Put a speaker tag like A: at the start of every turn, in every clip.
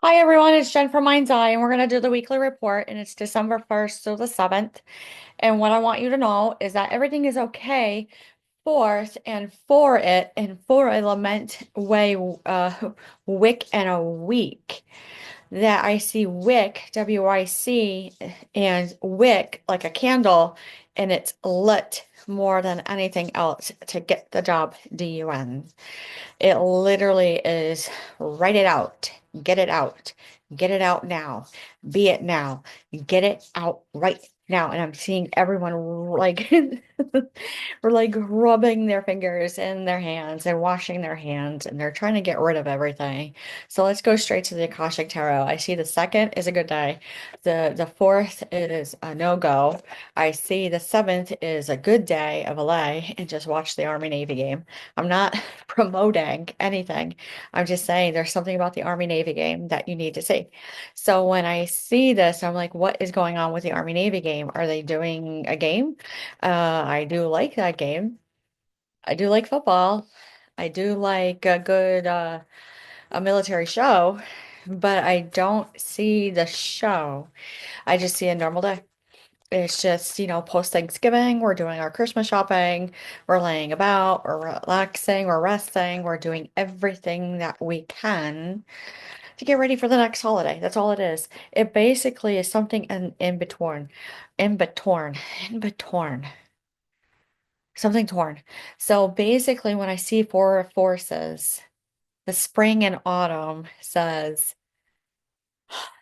A: Hi everyone, it's Jen from Mind's Eye, and we're going to do the weekly report, and it's December 1st to the 7th. And what I want you to know is that everything is okay forth and for it and for a lament way, wick and a week. That I see wick, W-I-C, and wick like a candle, and it's lit more than anything else to get the job done. It literally is write it out, get it out, get it out now, be it now, get it out right now. And I'm seeing everyone like we're like rubbing their fingers in their hands and washing their hands, and they're trying to get rid of everything. So let's go straight to the Akashic Tarot. I see the second is a good day. The fourth is a no-go. I see the seventh is a good day of a lay and just watch the Army Navy game. I'm not promoting anything. I'm just saying there's something about the Army Navy game that you need to see. So when I see this, I'm like, what is going on with the Army Navy game? Are they doing a game? I do like that game. I do like football. I do like a military show, but I don't see the show. I just see a normal day. It's just, post Thanksgiving, we're doing our Christmas shopping, we're laying about, we're relaxing, we're resting, we're doing everything that we can to get ready for the next holiday. That's all it is. It basically is something in between, in between, in between, something torn. So basically, when I see four forces, the spring and autumn says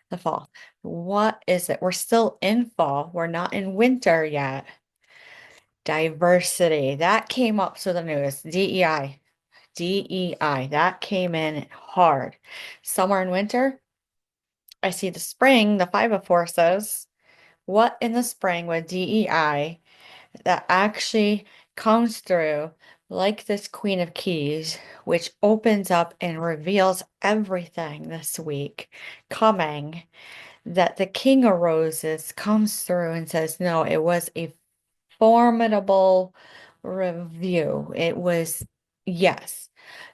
A: the fall. What is it? We're still in fall. We're not in winter yet. Diversity. That came up to the news. DEI. DEI. That came in hard. Summer and winter. I see the spring, the five of forces. What in the spring with DEI that actually comes through like this Queen of Keys, which opens up and reveals everything this week coming, that the King of Roses comes through and says, no, it was a formidable review. It was, yes,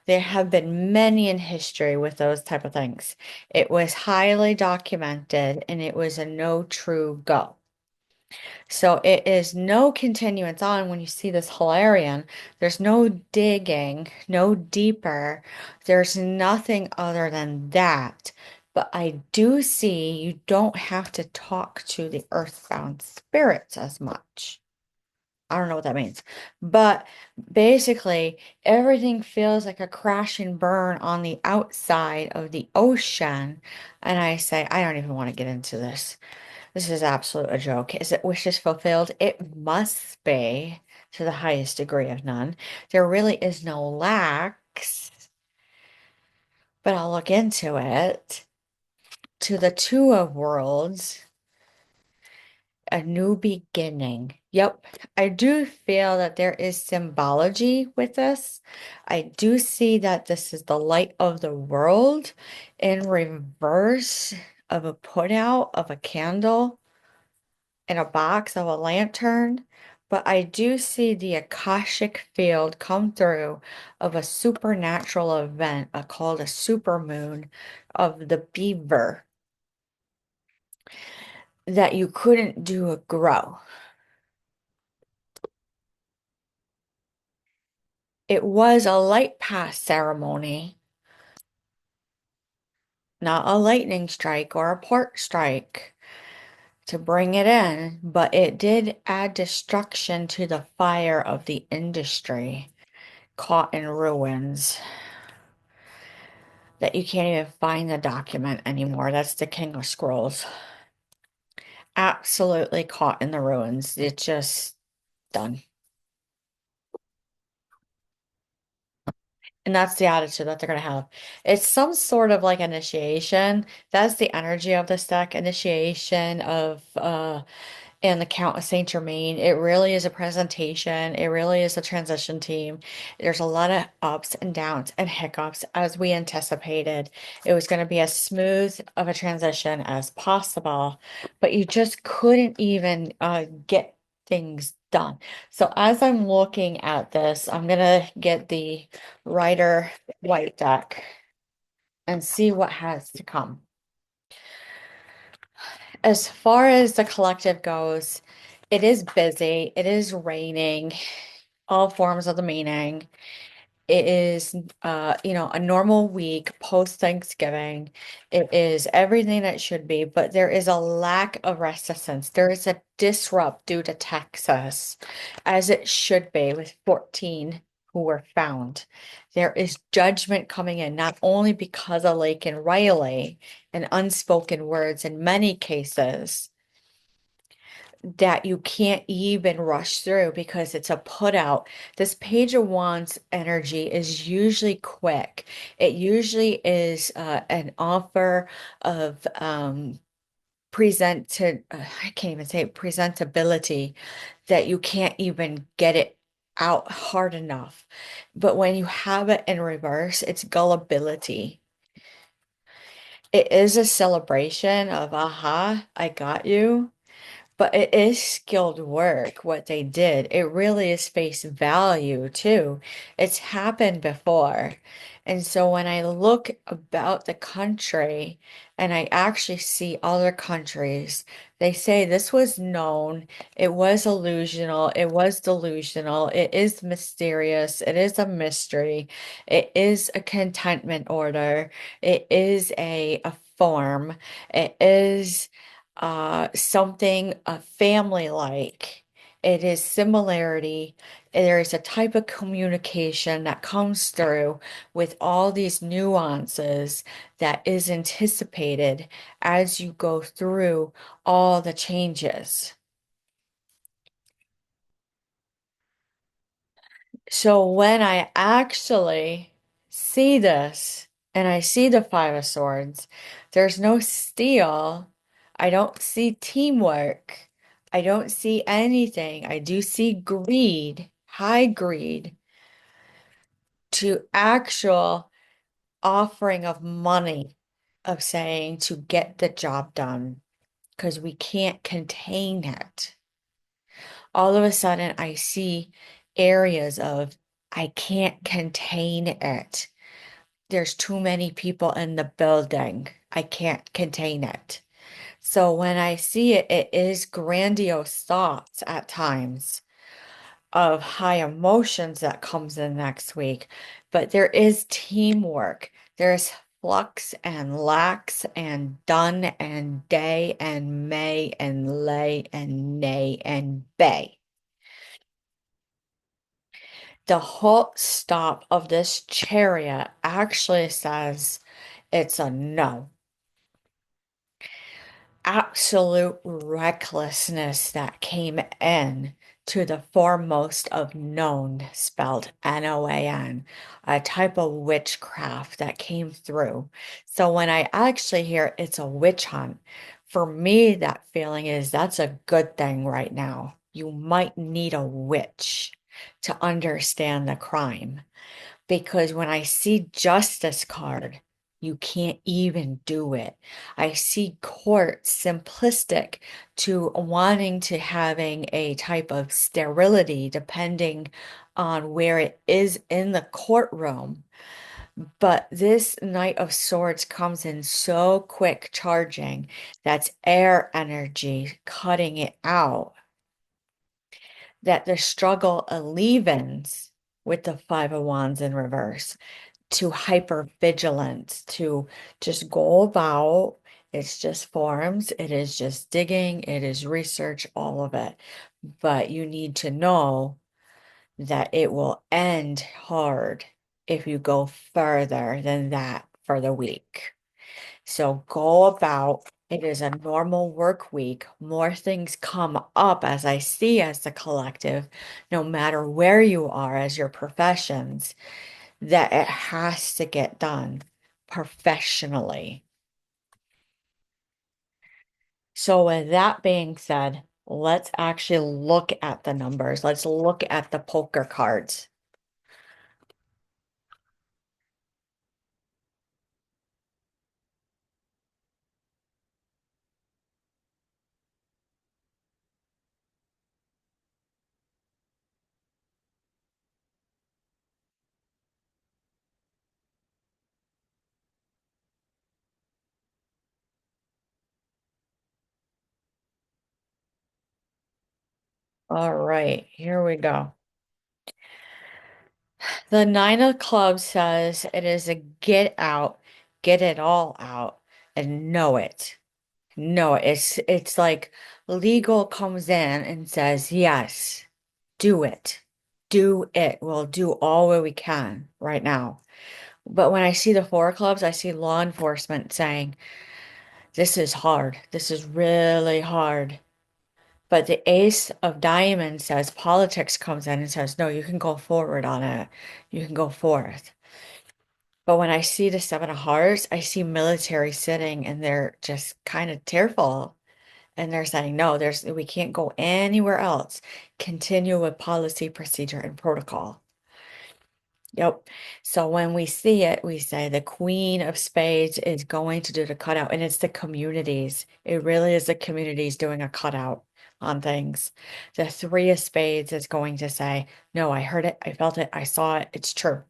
A: there have been many in history with those type of things. It was highly documented and it was a no true go. So it is no continuance on when you see this Hilarion. There's no digging, no deeper. There's nothing other than that. But I do see you don't have to talk to the earthbound spirits as much. I don't know what that means. But basically, everything feels like a crash and burn on the outside of the ocean. And I say, I don't even want to get into this. This is absolute a joke. Is it wishes fulfilled? It must be to the highest degree of none. There really is no lacks, but I'll look into it. To the two of worlds, a new beginning. Yep, I do feel that there is symbology with this. I do see that this is the light of the world in reverse of a put out of a candle in a box of a lantern. But I do see the Akashic field come through of a supernatural event called a supermoon of the beaver that you couldn't do a grow. It was a light pass ceremony, not a lightning strike or a port strike to bring it in, but it did add destruction to the fire of the industry caught in ruins that you can't even find the document anymore. That's the King of Scrolls. Absolutely caught in the ruins. It's just done. And that's the attitude that they're going to have. It's some sort of like initiation. That's the energy of this deck. Initiation of and the Count of Saint Germain. It really is a presentation. It really is a transition team. There's a lot of ups and downs and hiccups as we anticipated. It was going to be as smooth of a transition as possible, but you just couldn't even get things done. So as I'm looking at this, I'm gonna get the Rider White deck and see what has to come. As far as the collective goes, it is busy. It is raining, all forms of the meaning. It is, a normal week post Thanksgiving. It is everything that it should be, but there is a lack of resistance. There is a disrupt due to Texas, as it should be with 14 who were found. There is judgment coming in, not only because of Lake and Riley and unspoken words in many cases that you can't even rush through because it's a put out. This Page of Wands energy is usually quick. It usually is an offer of I can't even say it, presentability that you can't even get it out hard enough. But when you have it in reverse, it's gullibility. It is a celebration of, aha, I got you. But it is skilled work, what they did. It really is face value too. It's happened before. And so when I look about the country and I actually see other countries, they say this was known, it was illusional, it was delusional, it is mysterious, it is a mystery, it is a contentment order, it is a form, it is something family like. It is similarity. There is a type of communication that comes through with all these nuances that is anticipated as you go through all the changes. So when I actually see this and I see the Five of Swords, there's no steal. I don't see teamwork. I don't see anything. I do see greed, high greed, to actual offering of money, of saying to get the job done because we can't contain it. All of a sudden, I see areas of I can't contain it. There's too many people in the building. I can't contain it. So when I see it, it is grandiose thoughts at times of high emotions that comes in next week. But there is teamwork. There's flux and lax and done and day and may and lay and nay and bay. The whole stop of this chariot actually says it's a no. Absolute recklessness that came in to the foremost of known, spelled Noan, a type of witchcraft that came through. So when I actually hear it's a witch hunt, for me, that feeling is that's a good thing right now. You might need a witch to understand the crime. Because when I see justice card, you can't even do it. I see court simplistic to wanting to having a type of sterility depending on where it is in the courtroom. But this Knight of Swords comes in so quick charging. That's air energy cutting it out. That the struggle alleviates with the Five of Wands in reverse to hyper vigilance, to just go about. It's just forms, it is just digging, it is research, all of it. But you need to know that it will end hard if you go further than that for the week. So go about. It is a normal work week. More things come up as I see as the collective, no matter where you are as your professions, that it has to get done professionally. So, with that being said, let's actually look at the numbers. Let's look at the poker cards. All right, here we go. The Nine of Clubs says it is a get out, get it all out, and know it. No, it's like legal comes in and says, yes, do it. Do it. We'll do all what we can right now. But when I see the Four of Clubs, I see law enforcement saying, this is hard. This is really hard. But the Ace of Diamonds says politics comes in and says, no, you can go forward on it. You can go forth. But when I see the Seven of Hearts, I see military sitting and they're just kind of tearful. And they're saying, no, we can't go anywhere else. Continue with policy, procedure, and protocol. Yep. So when we see it, we say the Queen of Spades is going to do the cutout, and it's the communities. It really is the communities doing a cutout on things. The Three of Spades is going to say, no, I heard it, I felt it, I saw it, it's true.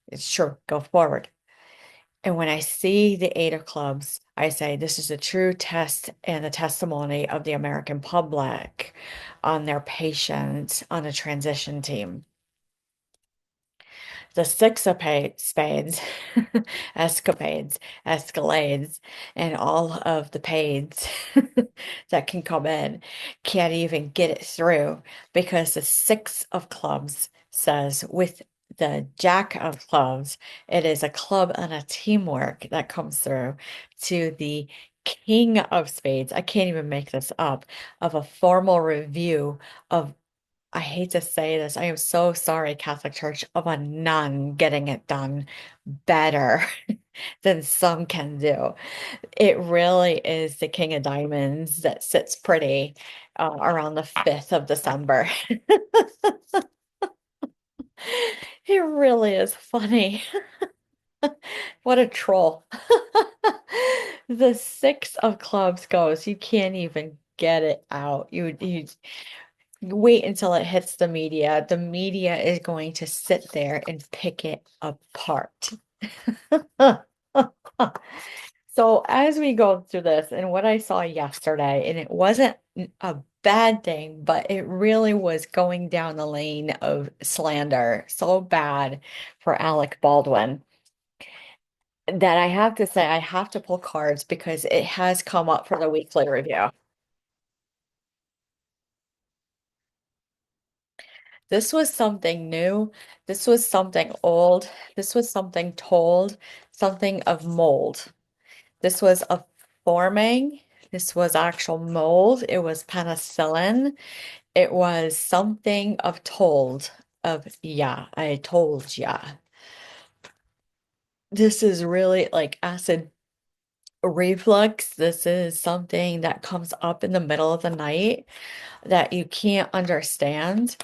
A: It's true. Go forward. And when I see the Eight of Clubs, I say this is a true test and the testimony of the American public on their patience on a transition team. The Six of Spades, escapades, escalades, and all of the pades that can come in can't even get it through because the Six of Clubs says with the Jack of Clubs, it is a club and a teamwork that comes through to the King of Spades. I can't even make this up, of a formal review of, I hate to say this, I am so sorry, Catholic Church, of a nun getting it done better than some can do. It really is the King of Diamonds that sits pretty around the 5th of December. It really is funny. What a troll. The Six of Clubs goes, you can't even get it out. You wait until it hits the media. The media is going to sit there and pick it apart. So as we go through this and what I saw yesterday, and it wasn't a bad thing, but it really was going down the lane of slander so bad for Alec Baldwin that I have to say I have to pull cards because it has come up for the weekly review. This was something new. This was something old. This was something told, something of mold. This was a forming. This was actual mold. It was penicillin. It was something of told, of, yeah, I told ya. This is really like acid reflux. This is something that comes up in the middle of the night that you can't understand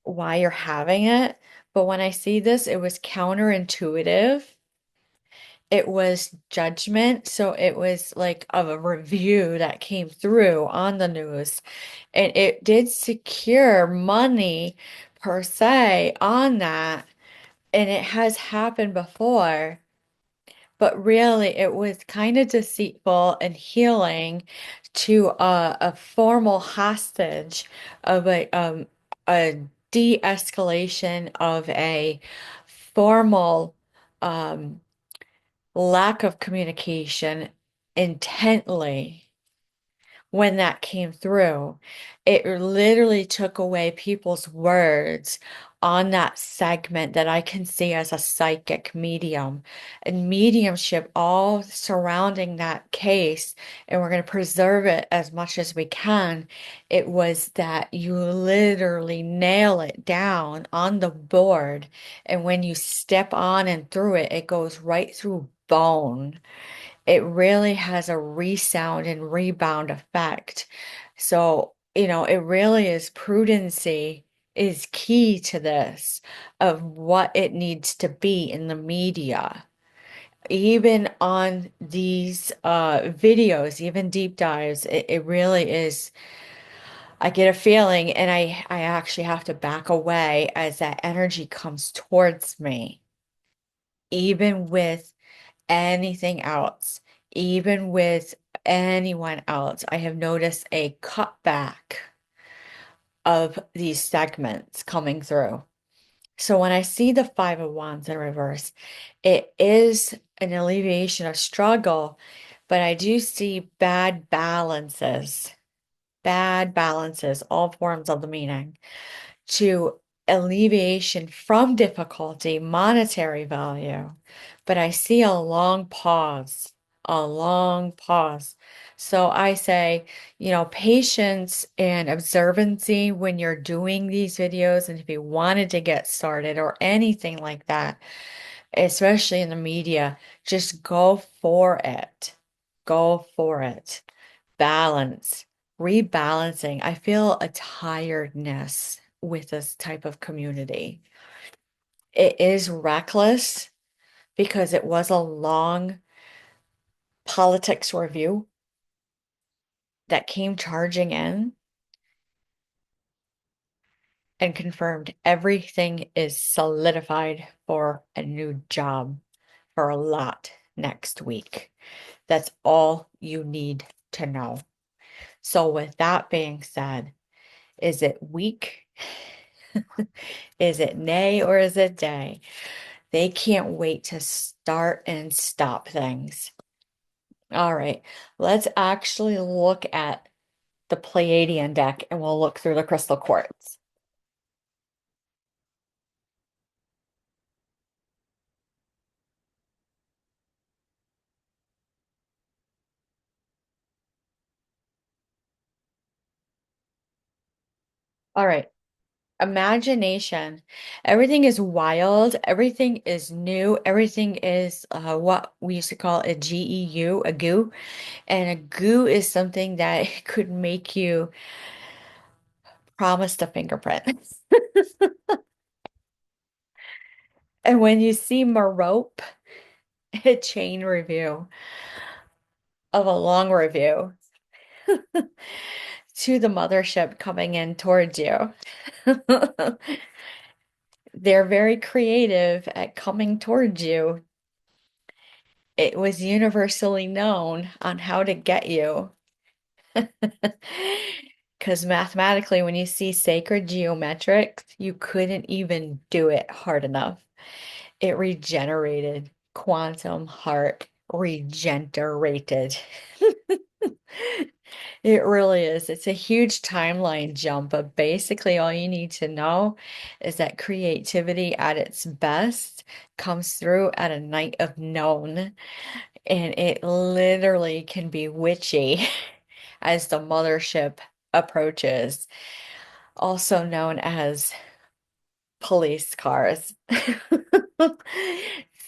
A: why you're having it. But when I see this, it was counterintuitive. It was judgment. So it was like of a review that came through on the news. And it did secure money per se on that. And it has happened before. But really, it was kind of deceitful and healing to a formal hostage of a de-escalation of a formal um, lack of communication intently when that came through. It literally took away people's words on that segment that I can see as a psychic medium and mediumship all surrounding that case. And we're going to preserve it as much as we can. It was that you literally nail it down on the board. And when you step on and through it, it goes right through bone. It really has a resound and rebound effect. So, it really is prudency is key to this of what it needs to be in the media. Even on these videos, even deep dives, it really is. I get a feeling, and I actually have to back away as that energy comes towards me, even with anything else, even with anyone else. I have noticed a cutback of these segments coming through. So when I see the Five of Wands in reverse, it is an alleviation of struggle, but I do see bad balances, all forms of the meaning, to alleviation from difficulty, monetary value. But I see a long pause, a long pause. So I say, patience and observancy when you're doing these videos, and if you wanted to get started or anything like that, especially in the media, just go for it. Go for it. Balance, rebalancing. I feel a tiredness with this type of community. It is reckless because it was a long politics review that came charging in and confirmed everything is solidified for a new job for a lot next week. That's all you need to know. So, with that being said, is it weak? Is it nay or is it day? They can't wait to start and stop things. All right, let's actually look at the Pleiadian deck and we'll look through the crystal quartz. All right, imagination. Everything is wild, everything is new, everything is what we used to call a GEU, a goo. And a goo is something that could make you promise a fingerprint. And when you see Marope, a chain review of a long review to the mothership coming in towards you. They're very creative at coming towards you. It was universally known on how to get you. Because mathematically, when you see sacred geometrics, you couldn't even do it hard enough. It regenerated, quantum heart regenerated. It really is. It's a huge timeline jump, but basically all you need to know is that creativity at its best comes through at a night of known, and it literally can be witchy as the mothership approaches, also known as police cars.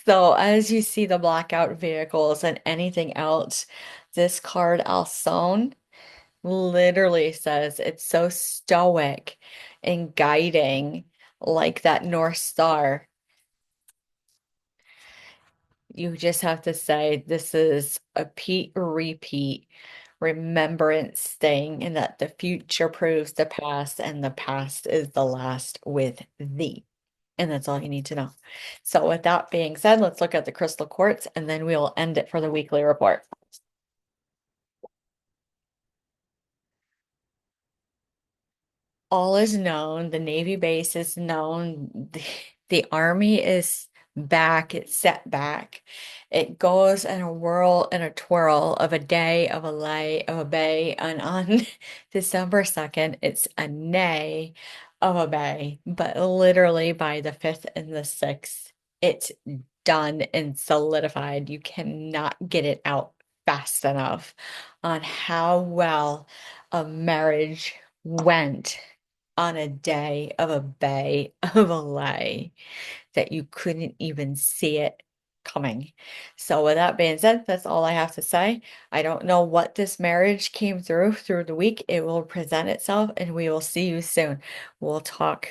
A: So as you see the blackout vehicles and anything else, this card Alcyon literally says it's so stoic and guiding, like that North Star. You just have to say this is a Pete repeat remembrance thing, and that the future proves the past, and the past is the last with thee. And that's all you need to know. So, with that being said, let's look at the crystal quartz and then we'll end it for the weekly report. All is known. The Navy base is known. The Army is back. It's set back. It goes in a whirl and a twirl of a day, of a lay, of a bay. And on December 2nd, it's a nay of a bay. But literally by the 5th and the 6th, it's done and solidified. You cannot get it out fast enough on how well a marriage went on a day of a bay of a lay that you couldn't even see it coming. So with that being said, that's all I have to say. I don't know what this marriage came through the week. It will present itself and we will see you soon. We'll talk